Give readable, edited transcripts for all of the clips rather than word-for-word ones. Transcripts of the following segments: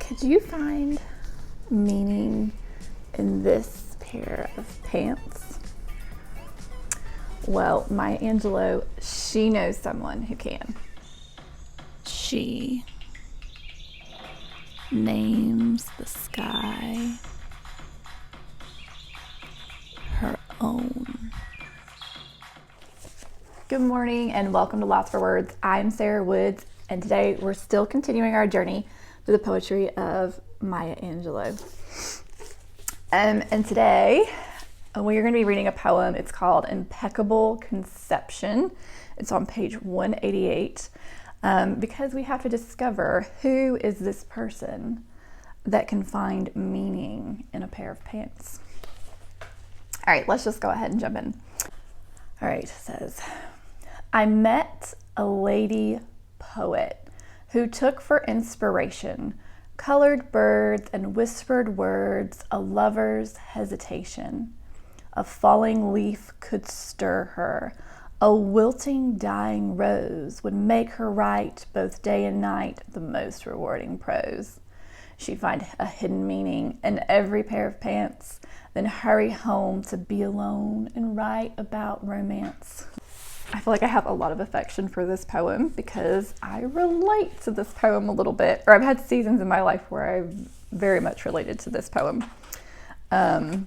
Could you find meaning in this pair of pants? Well, Maya Angelou, she knows someone who can. She names the sky her own. Good morning and welcome to Lots for Words. I'm Sarah Woods, and today we're still continuing our journey through the poetry of Maya Angelou. And today we are going to be reading a poem. It's called Impeccable Conception. It's on page 188 because we have to discover who is this person that can find meaning in a pair of pants. All right, let's just go ahead and jump in. All right, it says, I met a lady poet who took for inspiration colored birds and whispered words, a lover's hesitation. A falling leaf could stir her. A wilting, dying rose would make her write both day and night the most rewarding prose. She'd find a hidden meaning in every pair of pants, then hurry home to be alone and write about romance. I feel like I have a lot of affection for this poem because I relate to this poem a little bit, or I've had seasons in my life where I've very much related to this poem. I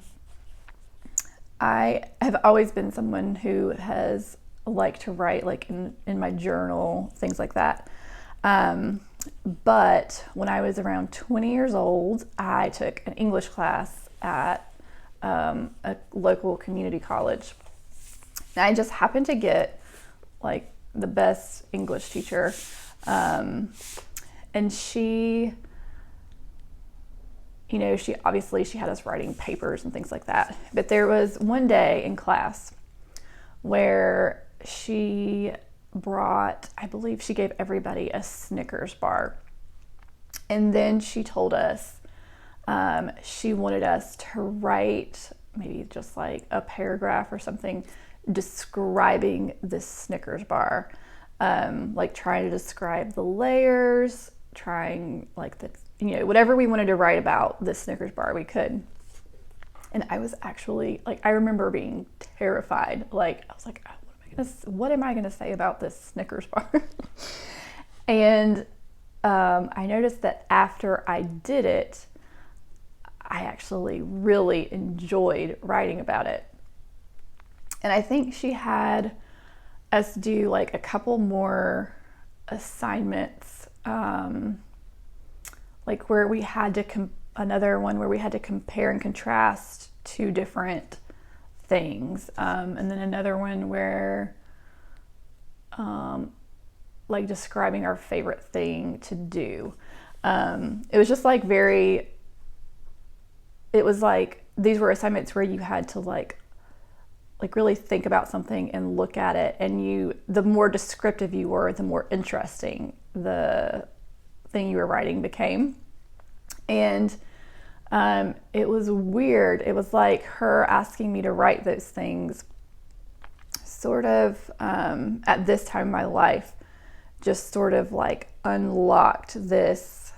have always been someone who has liked to write, like in my journal, things like that. But when I was around 20 years old, I took an English class at a local community college. And I just happened to get like the best English teacher. And she had us writing papers and things like that. But there was one day in class where she brought, I believe she gave everybody a Snickers bar. And then she told us she wanted us to write maybe just like a paragraph or something describing this Snickers bar, like trying to describe the layers, trying like the, whatever we wanted to write about this Snickers bar, we could. And I was actually like, I remember being terrified. Like, I was like, oh, what am I gonna say about this Snickers bar? And I noticed that after I did it, I actually really enjoyed writing about it. And I think she had us do like a couple more assignments, like where we had to, another one where we had to compare and contrast two different things. And then another one where like describing our favorite thing to do. It was just like it was like, these were assignments where you had to like really think about something and look at it, and the more descriptive you were, the more interesting the thing you were writing became. And it was weird. It was like her asking me to write those things sort of at this time in my life, just sort of like unlocked this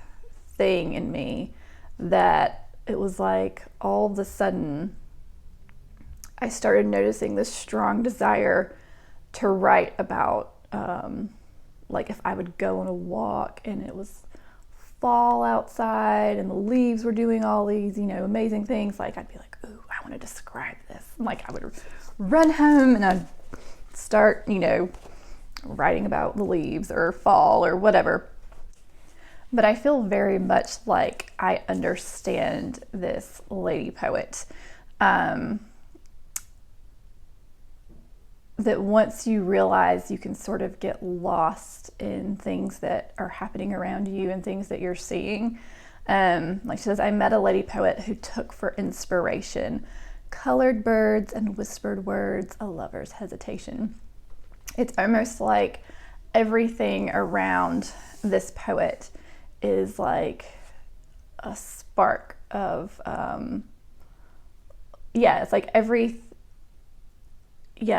thing in me that it was like all of a sudden I started noticing this strong desire to write about, like if I would go on a walk and it was fall outside and the leaves were doing all these, amazing things, like I'd be like, ooh, I want to describe this. And like I would run home and I'd start, writing about the leaves or fall or whatever. But I feel very much like I understand this lady poet. That once you realize you can sort of get lost in things that are happening around you and things that you're seeing. Like she says, I met a lady poet who took for inspiration colored birds and whispered words, a lover's hesitation. It's almost like everything around this poet is like a spark of, it's like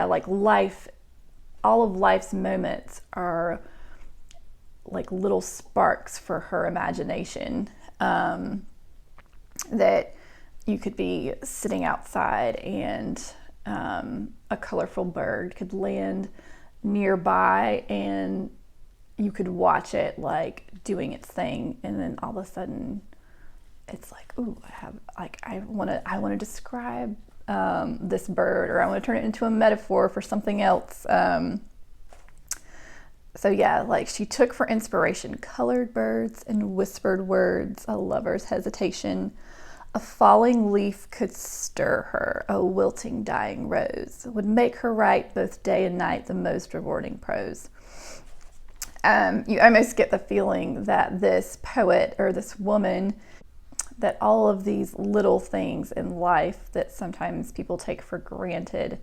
like life, all of life's moments are like little sparks for her imagination, that you could be sitting outside and a colorful bird could land nearby and you could watch it like doing its thing, and then all of a sudden it's like, ooh, I want to describe this bird, or I want to turn it into a metaphor for something else. So yeah, like she took for inspiration colored birds and whispered words, a lover's hesitation. A falling leaf could stir her, a wilting dying rose would make her write both day and night the most rewarding prose. You almost get the feeling that this poet or this woman, that all of these little things in life that sometimes people take for granted,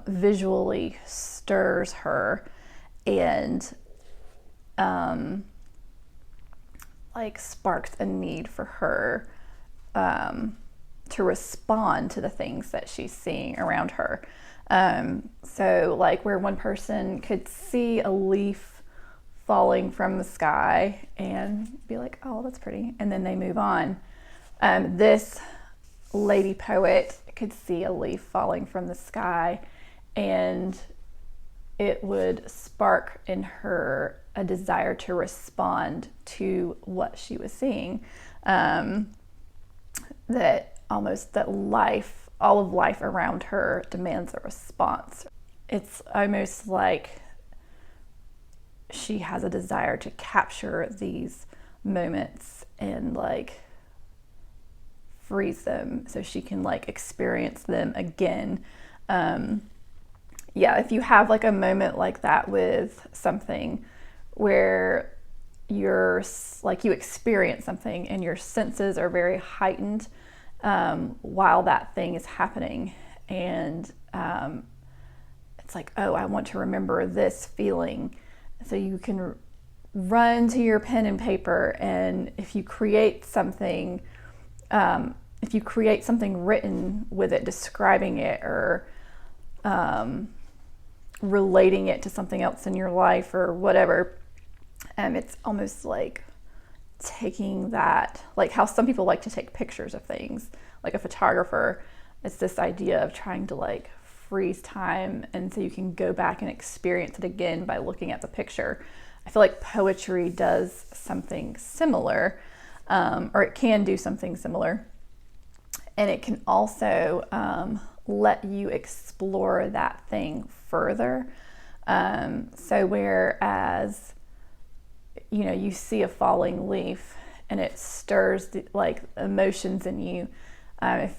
visually stirs her, and like sparks a need for her to respond to the things that she's seeing around her. So like where one person could see a leaf falling from the sky and be like, oh, that's pretty, and then they move on. This lady poet could see a leaf falling from the sky, and it would spark in her a desire to respond to what she was seeing. That life, all of life around her demands a response. It's almost like she has a desire to capture these moments and like freeze them so she can like experience them again. Yeah, if you have like a moment like that with something where you're like, you experience something and your senses are very heightened while that thing is happening, and it's like, oh, I want to remember this feeling. So you can run to your pen and paper, and if you create something written with it, describing it or relating it to something else in your life or whatever, it's almost like taking that, like how some people like to take pictures of things, like a photographer. It's this idea of trying to like freeze time, and so you can go back and experience it again by looking at the picture. I feel like poetry does something similar, or it can do something similar, and it can also let you explore that thing further. So whereas, you know, you see a falling leaf and it stirs like emotions in you, if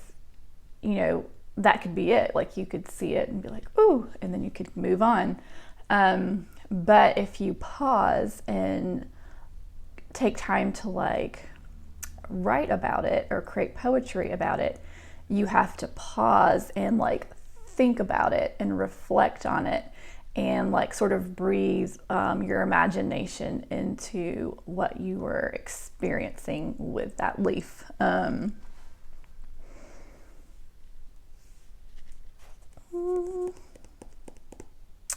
you know, that could be it. Like you could see it and be like, ooh, and then you could move on. But if you pause and take time to like write about it or create poetry about it, you have to pause and like think about it and reflect on it and like sort of breathe your imagination into what you were experiencing with that leaf. And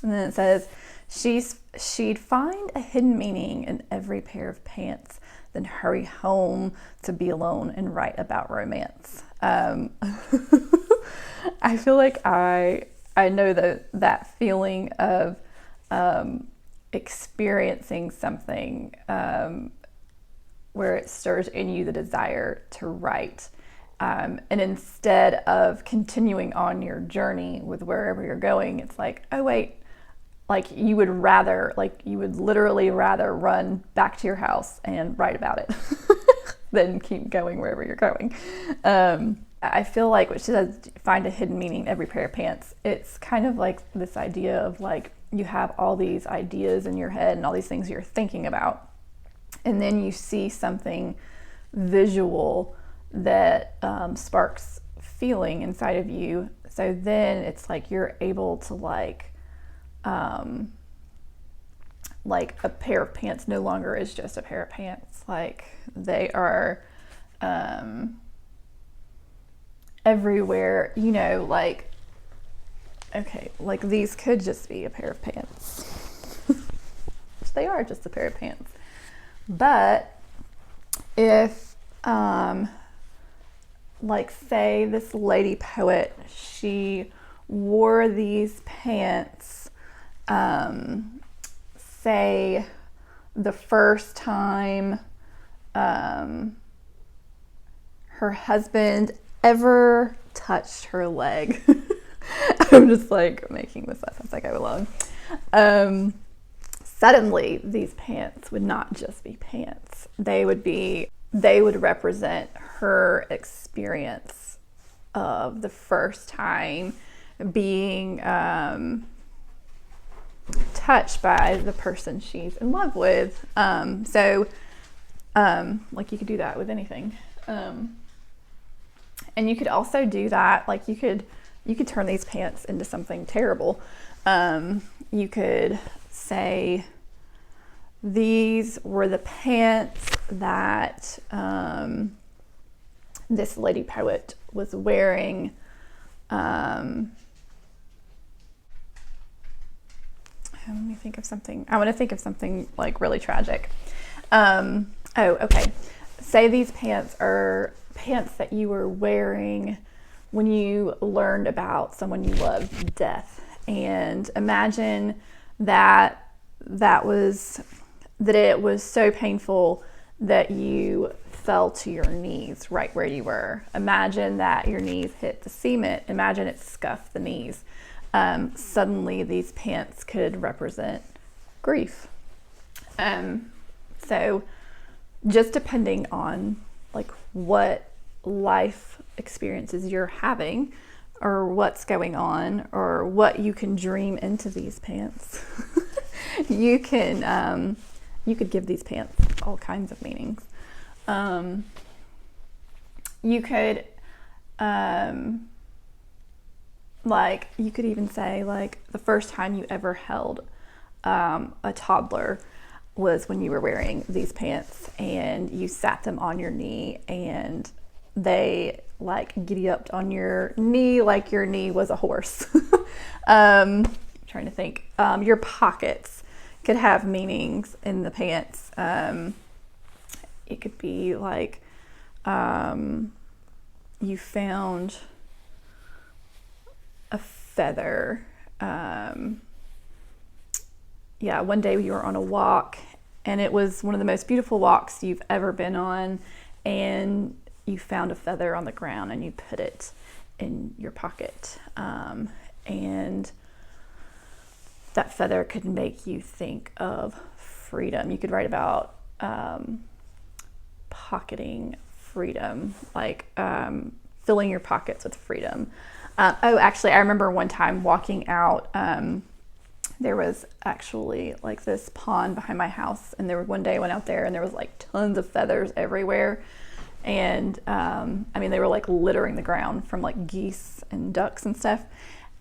then it says, she'd find a hidden meaning in every pair of pants, then hurry home to be alone and write about romance. I feel like I know that feeling of experiencing something where it stirs in you the desire to write. And instead of continuing on your journey with wherever you're going, it's like, oh wait, like you would literally rather run back to your house and write about it than keep going wherever you're going. I feel like what she says, find a hidden meaning in every pair of pants. It's kind of like this idea of like, you have all these ideas in your head and all these things you're thinking about, and then you see something visual that sparks feeling inside of you. So then it's like you're able to like a pair of pants no longer is just a pair of pants. Like they are everywhere, you know, like, okay, like these could just be a pair of pants. they are just a pair of pants. But if, like, say this lady poet, she wore these pants, say the first time her husband ever touched her leg. I'm just like making this up as I go along. Suddenly these pants would not just be pants. They would represent her experience of the first time being touched by the person she's in love with. So like you could do that with anything. And you could also do that, like you could turn these pants into something terrible. You could say, these were the pants that this lady poet was wearing let me think of something. I want to think of something like really tragic. Okay. Say these pants are pants that you were wearing when you learned about someone you loved death, and imagine that it was so painful that you fell to your knees right where you were. Imagine that your knees hit the cement. Imagine it scuffed the knees. Suddenly these pants could represent grief. So just depending on like what life experiences you're having or what's going on or what you can dream into these pants, you could give these pants all kinds of meanings. You could you could even say, like, the first time you ever held a toddler was when you were wearing these pants and you sat them on your knee and they like giddy upped on your knee like your knee was a horse. Trying to think. Your pockets could have meanings in the pants. It could be like you found a feather. One day you were on a walk and it was one of the most beautiful walks you've ever been on, and you found a feather on the ground and you put it in your pocket. And that feather could make you think of freedom. You could write about pocketing freedom, like filling your pockets with freedom. Actually, I remember one time walking out, there was actually like this pond behind my house, and one day I went out there and there was like tons of feathers everywhere. And they were like littering the ground from like geese and ducks and stuff.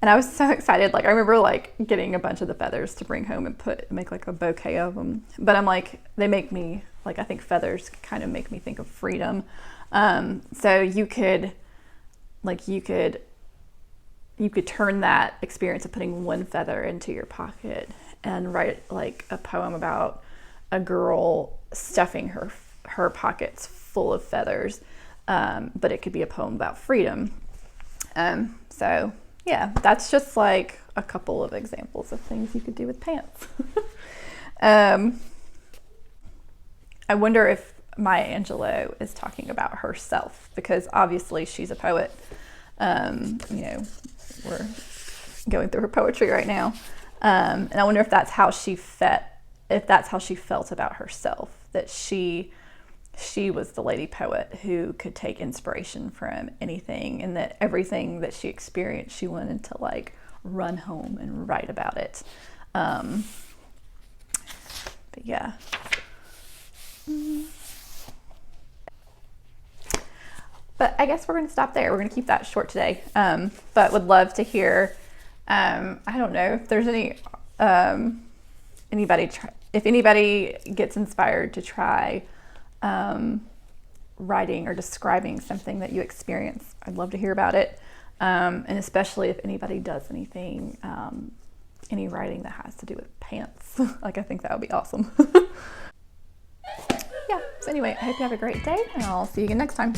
And I was so excited. Like, I remember like getting a bunch of the feathers to bring home and make like a bouquet of them. But I'm like, they make me like, I think feathers kind of make me think of freedom. So you could turn that experience of putting one feather into your pocket and write like a poem about a girl stuffing her pockets full of feathers. But it could be a poem about freedom. So yeah, that's just like a couple of examples of things you could do with pants. I wonder if Maya Angelou is talking about herself, because obviously she's a poet. We're going through her poetry right now. And I wonder if that's how she felt about herself, that she was the lady poet who could take inspiration from anything, and that everything that she experienced, she wanted to like run home and write about it. But yeah. But I guess we're going to stop there. We're going to keep that short today. But would love to hear, I don't know if there's if anybody gets inspired to try writing or describing something that you experience, I'd love to hear about it. And especially if anybody does anything any writing that has to do with pants. Like, I think that would be awesome. Yeah, so anyway, I hope you have a great day, and I'll see you again next time.